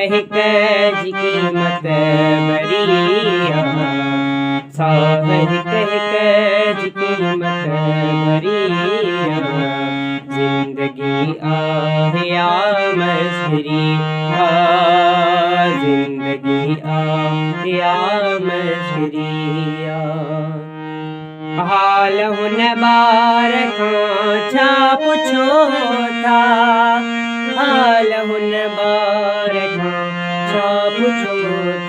हिक जी कीमत बरिया, साह हिक जी कीमत बरिया, जिंदगी आहे या मसरी, जिंदगी आहे या मसरिया। हाल हुन ॿार खां छा पुछो था, हाल हुन ॿार खां छा पुछो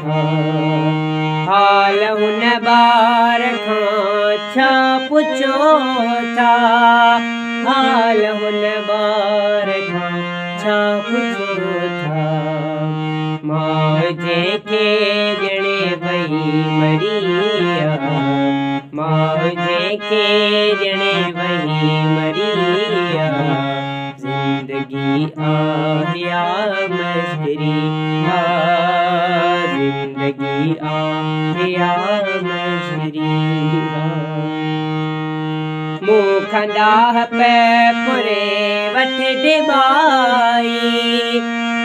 था, हाल हुन ॿार खां छा पुछो था, हाल हुन ॿार खां छा पुछो था। माउ जंहिंखे ॼणे वई मरिया, माउ जंहिंखे ॼणे वई मरिया, जिंदगी आहे या मसरी, जिंदगी आहे या मसरी। मुँह खंडाह पे पुरे वठ डिबाई,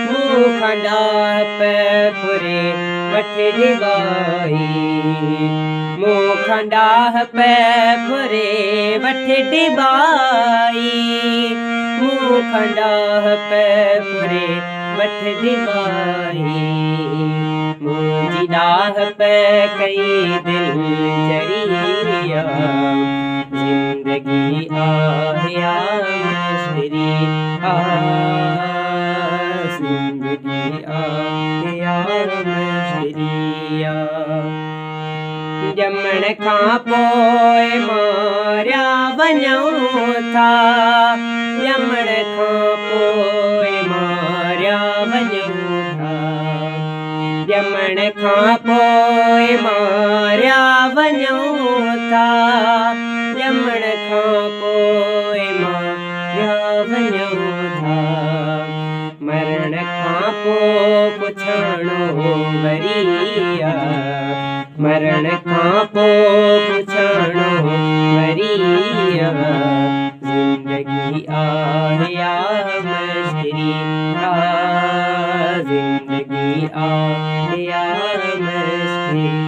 मुँह खंडाह पे पुरे वठ डिबाई, मुँह खंडाह पे पुरे वठ डिबाई, मुँह खंडाह पे पुरे वठ डिबाई। मुंहिंजी डाह पे कई दिल चरिया, जिंदगी आहे या मसरी, जिंदगी आहे या मसरिया। ॼमण खां पोइ मारिया वञूं था, ॼमण खां पोइ मारिया वञूं था, ॼमण खां पोइ मारिया वञूं था, ॼमण खां पोइ मारिया वञूं था। मरण खां पोइ पुछाणो वरिया, मरण खां पोइ पुछाणो वरिया, जिंदगी आहे या मसरी, जिंदगी आहे या मसरी।